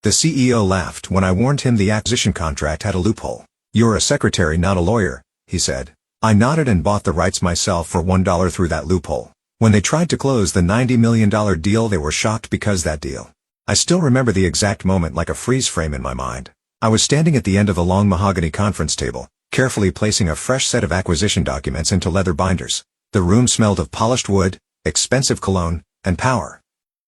The CEO laughed when I warned him the acquisition contract had a loophole. "You're a secretary, not a lawyer," he said. I nodded and bought the rights myself for $1 through that loophole. When they tried to close the $90 million deal, they were shocked because that deal. I still remember the exact moment like a freeze frame in my mind. I was standing at the end of the long mahogany conference table, carefully placing a fresh set of acquisition documents into leather binders. The room smelled of polished wood, expensive cologne, and power.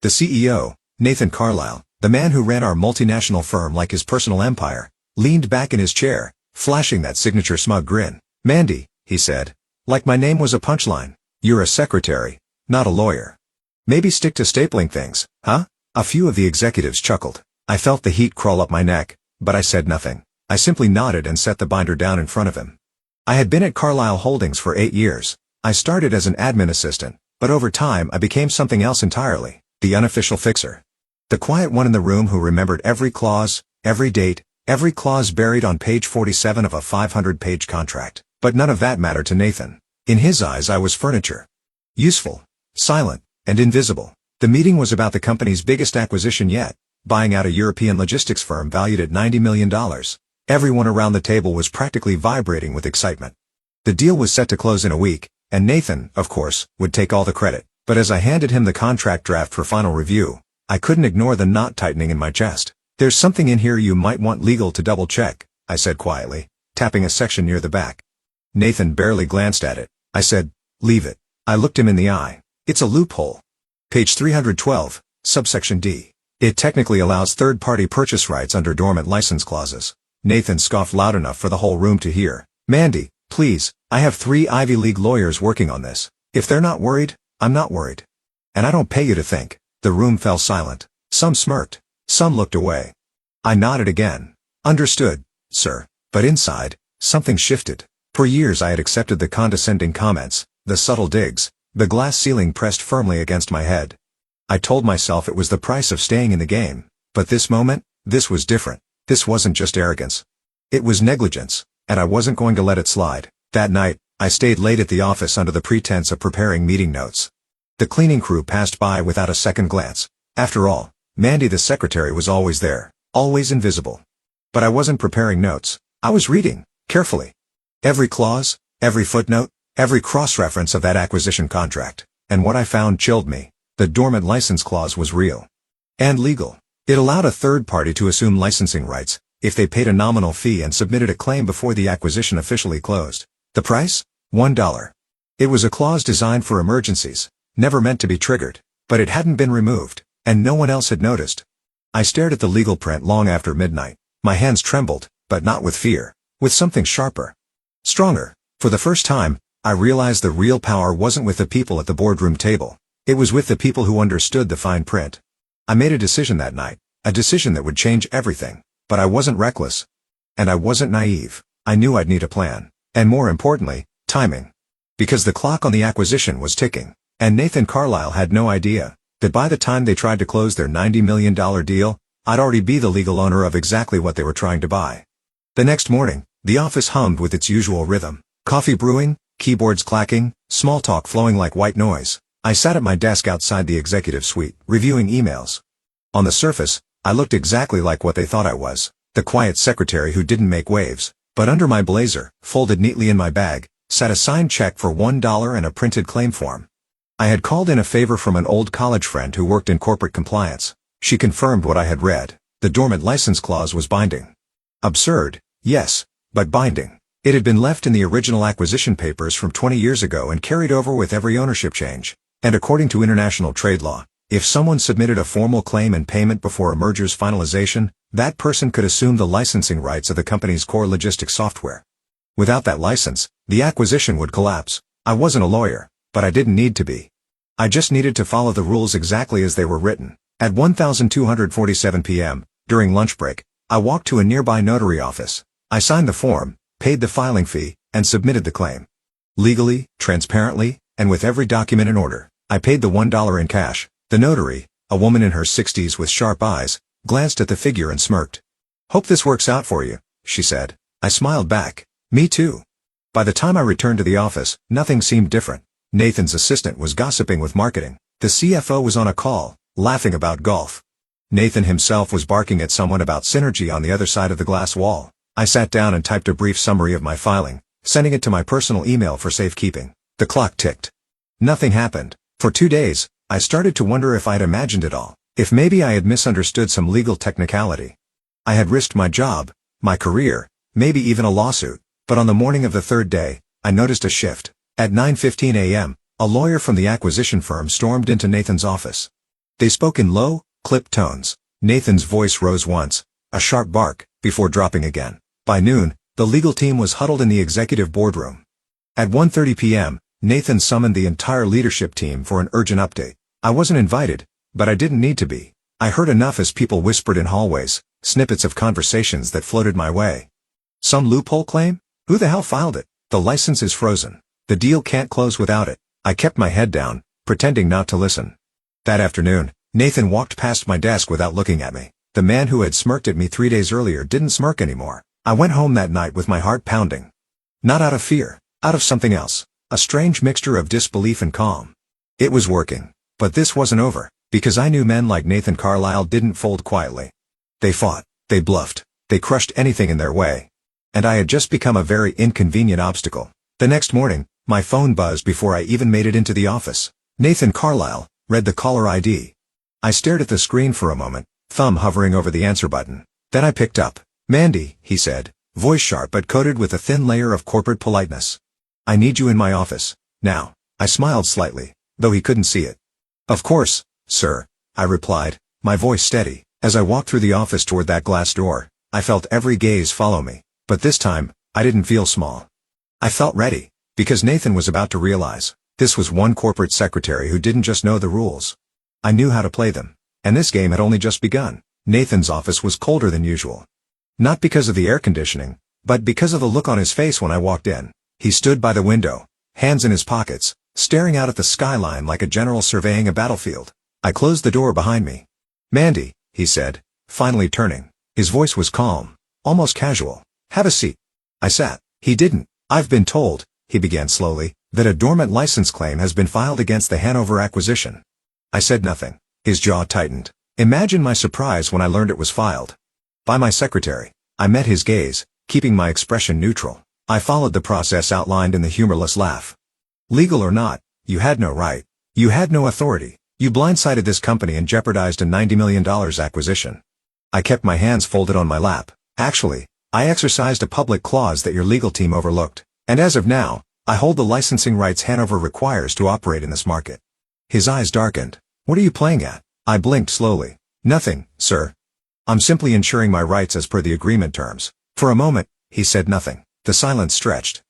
The CEO, Nathan Carlisle, the man who ran our multinational firm like his personal empire, leaned back in his chair, flashing that signature smug grin. "Mandy," he said, like my name was a punchline, "you're a secretary, not a lawyer. Maybe stick to stapling things, huh?" A few of the executives chuckled. I felt the heat crawl up my neck, but I said nothing. I simply nodded and set the binder down in front of him. I had been at Carlisle Holdings for 8 years. I started as an admin assistant, but over time I became something else entirely, the unofficial fixer. The quiet one in the room who remembered every clause, every date, every clause buried on page 47 of a 500-page contract. But none of that mattered to Nathan. In his eyes I was furniture. Useful, silent, and invisible. The meeting was about the company's biggest acquisition yet, buying out a European logistics firm valued at $90 million. Everyone around the table was practically vibrating with excitement. The deal was set to close in a week, and Nathan, of course, would take all the credit. But as I handed him the contract draft for final review, I couldn't ignore the knot tightening in my chest. "There's something in here you might want legal to double-check," I said quietly, tapping a section near the back. Nathan barely glanced at it. I said, "Leave it." I looked him in the eye. "It's a loophole. Page 312, subsection D. It technically allows third-party purchase rights under dormant license clauses." Nathan scoffed loud enough for the whole room to hear. "Mandy, please, I have 3 Ivy League lawyers working on this. If they're not worried, I'm not worried. And I don't pay you to think." The room fell silent. Some smirked. Some looked away. I nodded again. "Understood, sir." But inside, something shifted. For years I had accepted the condescending comments, the subtle digs, the glass ceiling pressed firmly against my head. I told myself it was the price of staying in the game. But this moment, this was different. This wasn't just arrogance. It was negligence, and I wasn't going to let it slide. That night, I stayed late at the office under the pretense of preparing meeting notes. The cleaning crew passed by without a second glance. After all, Mandy the secretary was always there, always invisible. But I wasn't preparing notes. I was reading, carefully. Every clause, every footnote, every cross-reference of that acquisition contract. And what I found chilled me. The dormant license clause was real. And legal. It allowed a third party to assume licensing rights, if they paid a nominal fee and submitted a claim before the acquisition officially closed. The price? $1. It was a clause designed for emergencies, never meant to be triggered. But it hadn't been removed, and no one else had noticed. I stared at the legal print long after midnight. My hands trembled, but not with fear, with something sharper. Stronger. For the first time, I realized the real power wasn't with the people at the boardroom table. It was with the people who understood the fine print. I made a decision that night, a decision that would change everything. But I wasn't reckless. And I wasn't naive. I knew I'd need a plan. And more importantly, timing. Because the clock on the acquisition was ticking. And Nathan Carlisle had no idea that by the time they tried to close their $90 million deal, I'd already be the legal owner of exactly what they were trying to buy. The next morning, the office hummed with its usual rhythm. Coffee brewing, keyboards clacking, small talk flowing like white noise. I sat at my desk outside the executive suite, reviewing emails. On the surface, I looked exactly like what they thought I was, the quiet secretary who didn't make waves. But under my blazer, folded neatly in my bag, sat a signed check for $1 and a printed claim form. I had called in a favor from an old college friend who worked in corporate compliance. She confirmed what I had read. The dormant license clause was binding. Absurd, yes, but binding. It had been left in the original acquisition papers from 20 years ago and carried over with every ownership change. And according to international trade law, if someone submitted a formal claim and payment before a merger's finalization, that person could assume the licensing rights of the company's core logistics software. Without that license, the acquisition would collapse. I wasn't a lawyer, but I didn't need to be. I just needed to follow the rules exactly as they were written. At 1247 p.m., during lunch break, I walked to a nearby notary office. I signed the form, paid the filing fee, and submitted the claim. Legally, transparently, and with every document in order. I paid the $1 in cash. The notary, a woman in her 60s with sharp eyes, glanced at the figure and smirked. "Hope this works out for you," she said. I smiled back. "Me too." By the time I returned to the office, nothing seemed different. Nathan's assistant was gossiping with marketing. The CFO was on a call, laughing about golf. Nathan himself was barking at someone about synergy on the other side of the glass wall. I sat down and typed a brief summary of my filing, sending it to my personal email for safekeeping. The clock ticked. Nothing happened. For 2 days, I started to wonder if I'd imagined it all, if maybe I had misunderstood some legal technicality. I had risked my job, my career, maybe even a lawsuit, but on the morning of the third day, I noticed a shift. At 9:15 a.m., a lawyer from the acquisition firm stormed into Nathan's office. They spoke in low, clipped tones. Nathan's voice rose once, a sharp bark, before dropping again. By noon, the legal team was huddled in the executive boardroom. At 1:30 p.m., Nathan summoned the entire leadership team for an urgent update. I wasn't invited, but I didn't need to be. I heard enough as people whispered in hallways, snippets of conversations that floated my way. Some loophole claim? Who the hell filed it? The license is frozen. The deal can't close without it. I kept my head down, pretending not to listen. That afternoon, Nathan walked past my desk without looking at me. The man who had smirked at me 3 days earlier didn't smirk anymore. I went home that night with my heart pounding. Not out of fear, out of something else. A strange mixture of disbelief and calm. It was working. But this wasn't over, because I knew men like Nathan Carlisle didn't fold quietly. They fought, they bluffed, they crushed anything in their way. And I had just become a very inconvenient obstacle. The next morning, my phone buzzed before I even made it into the office. Nathan Carlisle, read the caller ID. I stared at the screen for a moment, thumb hovering over the answer button. Then I picked up. "Mandy," he said, voice sharp but coated with a thin layer of corporate politeness. "I need you in my office, now." I smiled slightly, though he couldn't see it. "Of course, sir," I replied, my voice steady. As I walked through the office toward that glass door, I felt every gaze follow me. But this time, I didn't feel small. I felt ready, because Nathan was about to realize, this was one corporate secretary who didn't just know the rules. I knew how to play them. And this game had only just begun. Nathan's office was colder than usual. Not because of the air conditioning, but because of the look on his face when I walked in. He stood by the window, hands in his pockets, staring out at the skyline like a general surveying a battlefield. I closed the door behind me. "Mandy," he said, finally turning. His voice was calm, almost casual. "Have a seat." I sat. He didn't. "I've been told," he began slowly, "that a dormant license claim has been filed against the Hanover acquisition." I said nothing. His jaw tightened. Imagine my surprise when I learned it was filed. By my secretary. I met his gaze, keeping my expression neutral. I followed the process outlined in the humorless laugh. "Legal or not, you had no right. You had no authority. You blindsided this company and jeopardized a $90 million acquisition." I kept my hands folded on my lap. "Actually, I exercised a public clause that your legal team overlooked. And as of now, I hold the licensing rights Hanover requires to operate in this market." His eyes darkened. "What are you playing at?" I blinked slowly. "Nothing, sir. I'm simply ensuring my rights as per the agreement terms." For a moment, he said nothing. The silence stretched.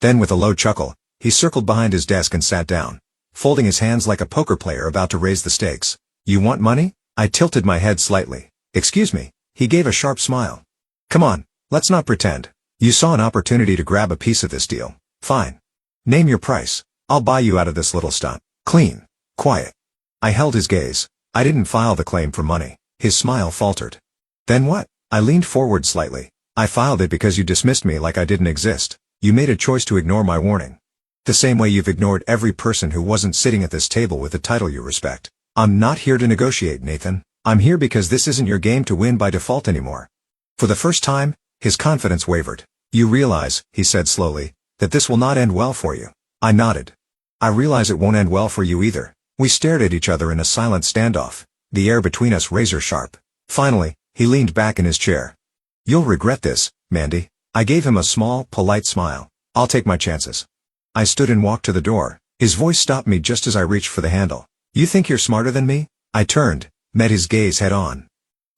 Then with a low chuckle, he circled behind his desk and sat down, folding his hands like a poker player about to raise the stakes. "You want money?" I tilted my head slightly. "Excuse me." He gave a sharp smile. "Come on, let's not pretend. You saw an opportunity to grab a piece of this deal. Fine. Name your price. I'll buy you out of this little stunt. Clean. Quiet." I held his gaze. "I didn't file the claim for money." His smile faltered. "Then what?" I leaned forward slightly. "I filed it because you dismissed me like I didn't exist. You made a choice to ignore my warning. The same way you've ignored every person who wasn't sitting at this table with a title you respect. I'm not here to negotiate, Nathan. I'm here because this isn't your game to win by default anymore." For the first time, his confidence wavered. "You realize," he said slowly, "that this will not end well for you." I nodded. "I realize it won't end well for you either." We stared at each other in a silent standoff, the air between us razor sharp. Finally, he leaned back in his chair. "You'll regret this, Mandy." I gave him a small, polite smile. "I'll take my chances." I stood and walked to the door. His voice stopped me just as I reached for the handle. "You think you're smarter than me?" I turned, met his gaze head on.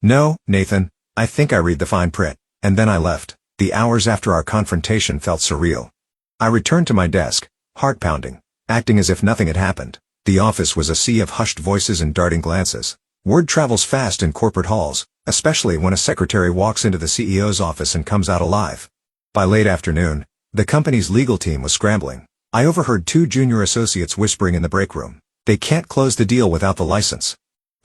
"No, Nathan, I think I read the fine print." And then I left. The hours after our confrontation felt surreal. I returned to my desk, heart pounding, acting as if nothing had happened. The office was a sea of hushed voices and darting glances. Word travels fast in corporate halls, especially when a secretary walks into the CEO's office and comes out alive. By late afternoon, the company's legal team was scrambling. I overheard 2 junior associates whispering in the break room. "They can't close the deal without the license."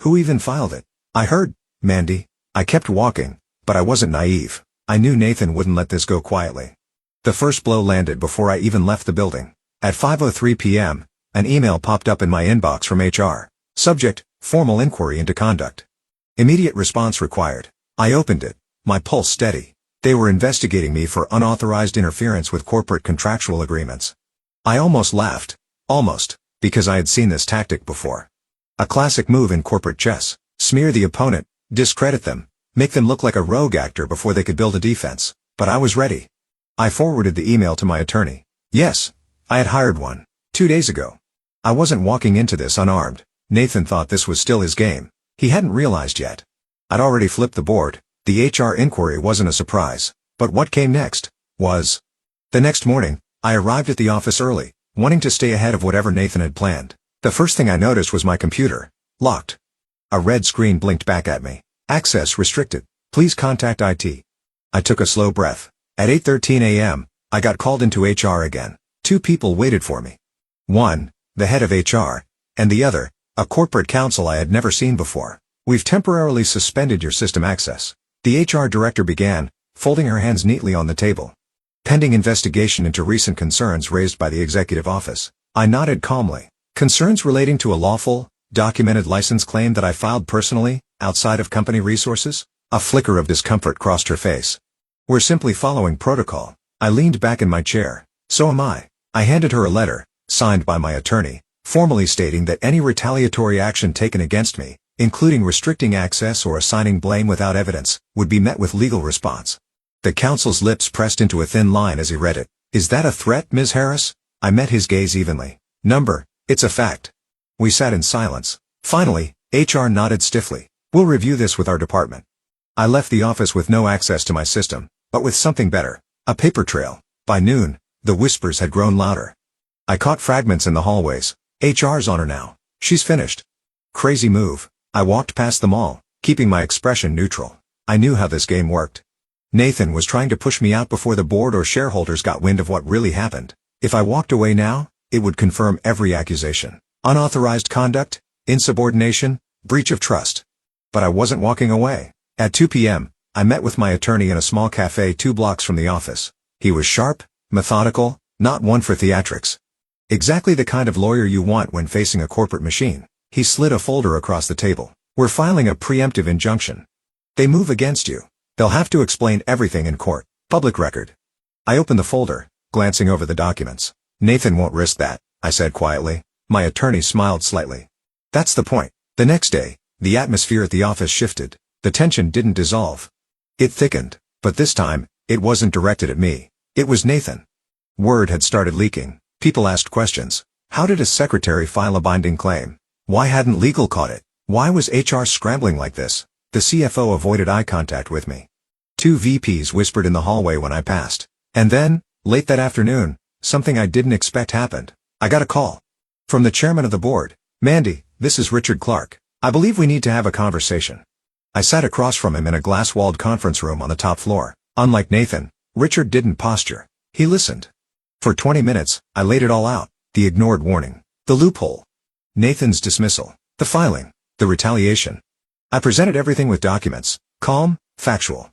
"Who even filed it?" "I heard, Mandy." I kept walking, but I wasn't naive. I knew Nathan wouldn't let this go quietly. The first blow landed before I even left the building. At 5:03 p.m., an email popped up in my inbox from HR. Subject, formal inquiry into conduct. Immediate response required. I opened it, my pulse steady. They were investigating me for unauthorized interference with corporate contractual agreements. I almost laughed. Almost, because I had seen this tactic before. A classic move in corporate chess: smear the opponent, discredit them, make them look like a rogue actor before they could build a defense. But I was ready. I forwarded the email to my attorney. Yes, I had hired one, 2 days ago. I wasn't walking into this unarmed. Nathan thought this was still his game. He hadn't realized yet. I'd already flipped the board. The HR inquiry wasn't a surprise. But what came next was... The next morning, I arrived at the office early, wanting to stay ahead of whatever Nathan had planned. The first thing I noticed was my computer. Locked. A red screen blinked back at me. Access restricted. Please contact IT. I took a slow breath. At 8:13 a.m., I got called into HR again. 2 people waited for me. One, the head of HR, and the other, a corporate counsel I had never seen before. We've temporarily suspended your system access. The HR director began, folding her hands neatly on the table. Pending investigation into recent concerns raised by the executive office. I nodded calmly. Concerns relating to a lawful, documented license claim that I filed personally, outside of company resources? A flicker of discomfort crossed her face. We're simply following protocol. I leaned back in my chair. So am I. I handed her a letter, signed by my attorney, formally stating that any retaliatory action taken against me, including restricting access or assigning blame without evidence, would be met with legal response. The counsel's lips pressed into a thin line as he read it. Is that a threat, Ms. Harris? I met his gaze evenly. Number, it's a fact. We sat in silence. Finally, HR nodded stiffly. We'll review this with our department. I left the office with no access to my system, but with something better. A paper trail. By noon, the whispers had grown louder. I caught fragments in the hallways. HR's on her now. She's finished. Crazy move. I walked past them all, keeping my expression neutral. I knew how this game worked. Nathan was trying to push me out before the board or shareholders got wind of what really happened. If I walked away now, it would confirm every accusation. Unauthorized conduct, insubordination, breach of trust. But I wasn't walking away. At 2 p.m., I met with my attorney in a small cafe 2 blocks from the office. He was sharp, methodical, not one for theatrics. Exactly the kind of lawyer you want when facing a corporate machine. He slid a folder across the table. We're filing a preemptive injunction. They move against you. They'll have to explain everything in court. Public record. I opened the folder, glancing over the documents. Nathan won't risk that, I said quietly. My attorney smiled slightly. That's the point. The next day, the atmosphere at the office shifted. The tension didn't dissolve. It thickened, but this time, it wasn't directed at me. It was Nathan. Word had started leaking. People asked questions. How did a secretary file a binding claim? Why hadn't legal caught it? Why was HR scrambling like this? The CFO avoided eye contact with me. 2 VPs whispered in the hallway when I passed. And then, late that afternoon, something I didn't expect happened. I got a call. From the chairman of the board. Mandy, this is Richard Clark. I believe we need to have a conversation. I sat across from him in a glass-walled conference room on the top floor. Unlike Nathan, Richard didn't posture. He listened. For 20 minutes, I laid it all out. The ignored warning. The loophole. Nathan's dismissal. The filing. The retaliation. I presented everything with documents. Calm, factual.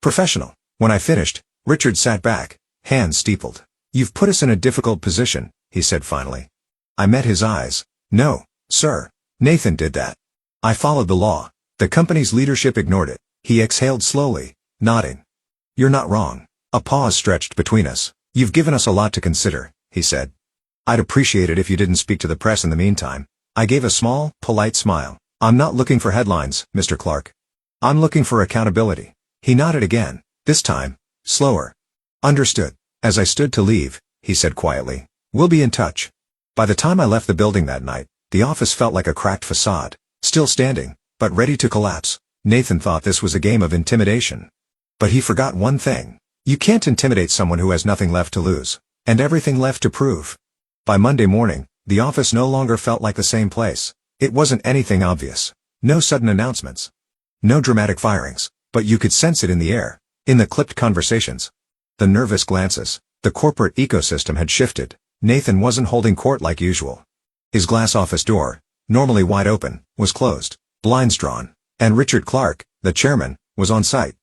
Professional. When I finished, Richard sat back, hands steepled. You've put us in a difficult position, he said finally. I met his eyes. No, sir. Nathan did that. I followed the law. The company's leadership ignored it. He exhaled slowly, nodding. You're not wrong. A pause stretched between us. You've given us a lot to consider, he said. I'd appreciate it if you didn't speak to the press in the meantime. I gave a small, polite smile. I'm not looking for headlines, Mr. Clark. I'm looking for accountability. He nodded again, this time, slower. Understood. As I stood to leave, he said quietly, we'll be in touch. By the time I left the building that night, the office felt like a cracked facade, still standing, but ready to collapse. Nathan thought this was a game of intimidation. But he forgot one thing. You can't intimidate someone who has nothing left to lose, and everything left to prove. By Monday morning, the office no longer felt like the same place. It wasn't anything obvious. No sudden announcements. No dramatic firings, but you could sense it in the air, in the clipped conversations. The nervous glances. The corporate ecosystem had shifted. Nathan wasn't holding court like usual. His glass office door, normally wide open, was closed, blinds drawn, and Richard Clark, the chairman, was on site.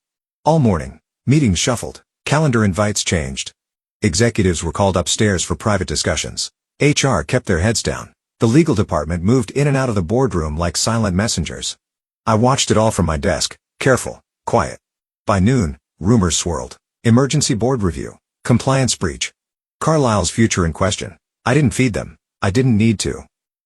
All morning, meetings shuffled, calendar invites changed. Executives were called upstairs for private discussions. HR kept their heads down. The legal department moved in and out of the boardroom like silent messengers. I watched it all from my desk, careful, quiet. By noon, rumors swirled. Emergency board review. Compliance breach. Carlisle's future in question. I didn't feed them. I didn't need to.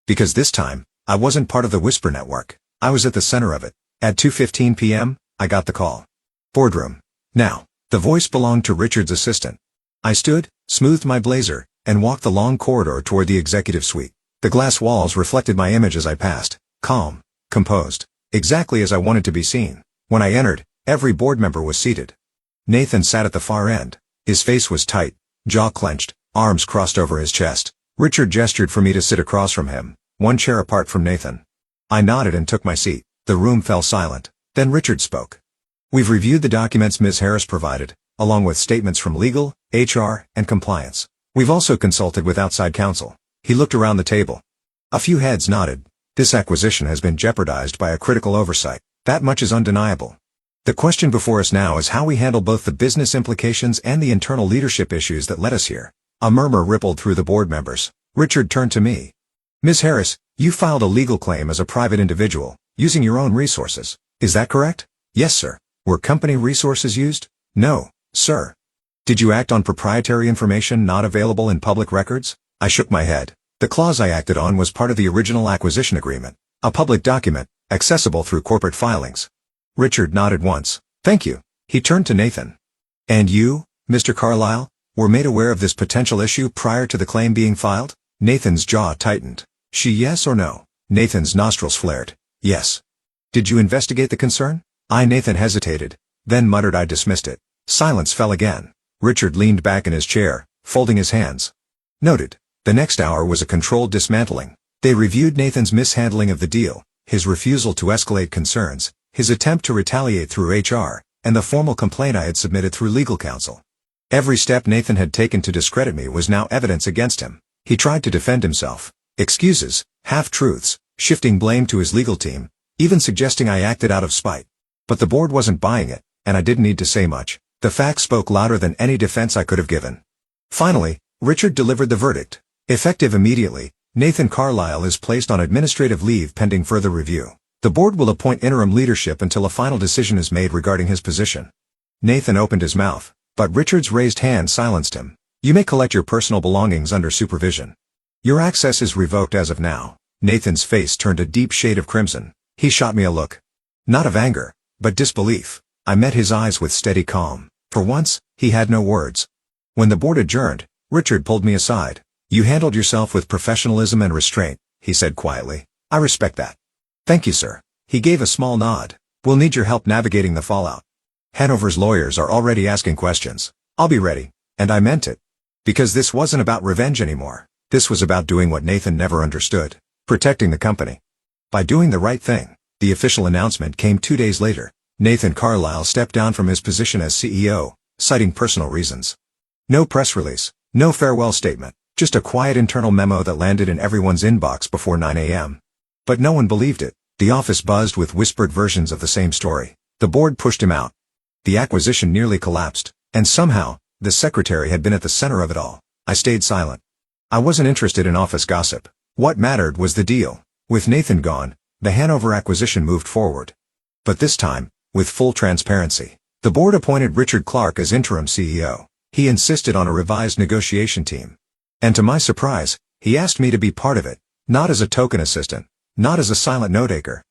Because this time, I wasn't part of the Whisper network. I was at the center of it. At 2:15 p.m., I got the call. Boardroom. Now, the voice belonged to Richard's assistant. I stood, smoothed my blazer, and walked the long corridor toward the executive suite. The glass walls reflected my image as I passed, calm, composed, exactly as I wanted to be seen. When I entered, every board member was seated. Nathan sat at the far end. His face was tight, jaw clenched, arms crossed over his chest. Richard gestured for me to sit across from him, one chair apart from Nathan. I nodded and took my seat. The room fell silent. Then Richard spoke. We've reviewed the documents Ms. Harris provided, along with statements from legal, HR, and compliance. We've also consulted with outside counsel. He looked around the table. A few heads nodded. This acquisition has been jeopardized by a critical oversight. That much is undeniable. The question before us now is how we handle both the business implications and the internal leadership issues that led us here. A murmur rippled through the board members. Richard turned to me. Ms. Harris, you filed a legal claim as a private individual, using your own resources. Is that correct? Yes, sir. Were company resources used? No, sir. Did you act on proprietary information not available in public records? I shook my head. The clause I acted on was part of the original acquisition agreement, a public document, accessible through corporate filings. Richard nodded once. Thank you. He turned to Nathan. And you, Mr. Carlisle, were made aware of this potential issue prior to the claim being filed? Nathan's jaw tightened. She yes or no? Nathan's nostrils flared. Yes. Did you investigate the concern? Nathan hesitated, then muttered I dismissed it. Silence fell again. Richard leaned back in his chair, folding his hands. Noted. The next hour was a controlled dismantling. They reviewed Nathan's mishandling of the deal, his refusal to escalate concerns, his attempt to retaliate through HR, and the formal complaint I had submitted through legal counsel. Every step Nathan had taken to discredit me was now evidence against him. He tried to defend himself. Excuses, half-truths, shifting blame to his legal team, even suggesting I acted out of spite. But the board wasn't buying it, and I didn't need to say much. The facts spoke louder than any defense I could have given. Finally, Richard delivered the verdict. Effective immediately, Nathan Carlisle is placed on administrative leave pending further review. The board will appoint interim leadership until a final decision is made regarding his position. Nathan opened his mouth, but Richard's raised hand silenced him. You may collect your personal belongings under supervision. Your access is revoked as of now. Nathan's face turned a deep shade of crimson. He shot me a look. Not of anger, but disbelief. I met his eyes with steady calm. For once, he had no words. When the board adjourned, Richard pulled me aside. You handled yourself with professionalism and restraint, he said quietly. I respect that. Thank you, sir. He gave a small nod. We'll need your help navigating the fallout. Hanover's lawyers are already asking questions. I'll be ready. And I meant it. Because this wasn't about revenge anymore. This was about doing what Nathan never understood. Protecting the company. By doing the right thing. The official announcement came 2 days later. Nathan Carlisle stepped down from his position as CEO, citing personal reasons. No press release. No farewell statement. Just a quiet internal memo that landed in everyone's inbox before 9 a.m. But no one believed it. The office buzzed with whispered versions of the same story. The board pushed him out. The acquisition nearly collapsed, and somehow, the secretary had been at the center of it all. I stayed silent. I wasn't interested in office gossip. What mattered was the deal. With Nathan gone, the Hanover acquisition moved forward. But this time, with full transparency, the board appointed Richard Clark as interim CEO. He insisted on a revised negotiation team. And to my surprise, he asked me to be part of it, not as a token assistant, not as a silent note-taker.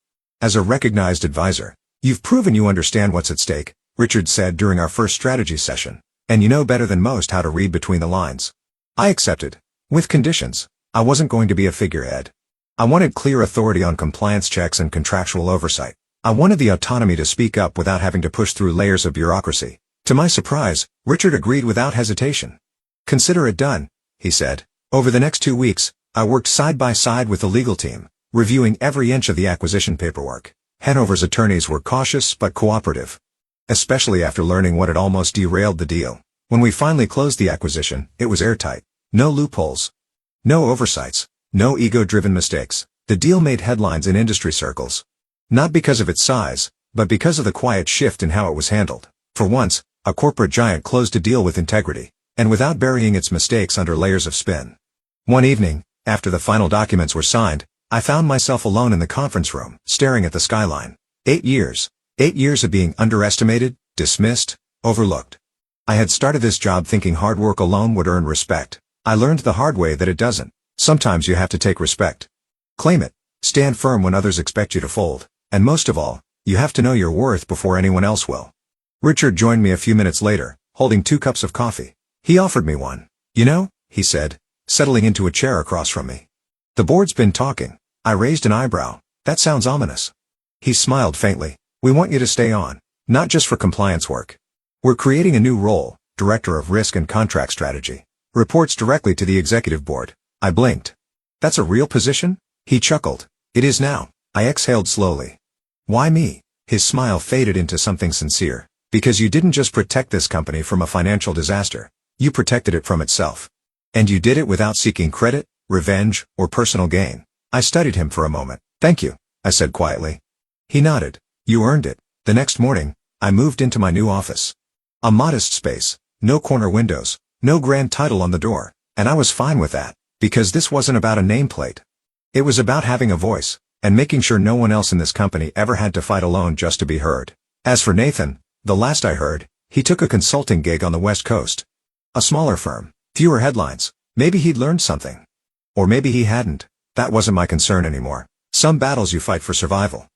As a recognized advisor. You've proven you understand what's at stake, Richard said during our first strategy session, and you know better than most how to read between the lines. I accepted. With conditions. I wasn't going to be a figurehead. I wanted clear authority on compliance checks and contractual oversight. I wanted the autonomy to speak up without having to push through layers of bureaucracy. To my surprise, Richard agreed without hesitation. Consider it done, he said. Over the next 2 weeks, I worked side by side with the legal team, reviewing every inch of the acquisition paperwork. Hanover's attorneys were cautious but cooperative. Especially after learning what had almost derailed the deal. When we finally closed the acquisition, it was airtight. No loopholes. No oversights. No ego-driven mistakes. The deal made headlines in industry circles. Not because of its size, but because of the quiet shift in how it was handled. For once, a corporate giant closed a deal with integrity, and without burying its mistakes under layers of spin. One evening, after the final documents were signed, I found myself alone in the conference room, staring at the skyline. 8 years. 8 years of being underestimated, dismissed, overlooked. I had started this job thinking hard work alone would earn respect. I learned the hard way that it doesn't. Sometimes you have to take respect. Claim it. Stand firm when others expect you to fold. And most of all, you have to know your worth before anyone else will. Richard joined me a few minutes later, holding 2 cups of coffee. He offered me one. You know, he said, settling into a chair across from me. The board's been talking. I raised an eyebrow. That sounds ominous. He smiled faintly. We want you to stay on, not just for compliance work. We're creating a new role, Director of Risk and Contract Strategy. Reports directly to the executive board. I blinked. That's a real position? He chuckled. It is now. I exhaled slowly. Why me? His smile faded into something sincere. Because you didn't just protect this company from a financial disaster. You protected it from itself. And you did it without seeking credit, revenge, or personal gain. I studied him for a moment. Thank you, I said quietly. He nodded. You earned it. The next morning, I moved into my new office. A modest space, no corner windows, no grand title on the door, and I was fine with that, because this wasn't about a nameplate. It was about having a voice, and making sure no one else in this company ever had to fight alone just to be heard. As for Nathan, the last I heard, he took a consulting gig on the West Coast. A smaller firm, fewer headlines. Maybe he'd learned something. Or maybe he hadn't. That wasn't my concern anymore. Some battles you fight for survival.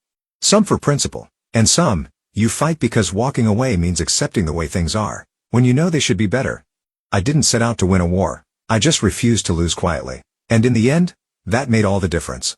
Some for principle. And some, you fight because walking away means accepting the way things are, when you know they should be better. I didn't set out to win a war. I just refused to lose quietly. And in the end, that made all the difference.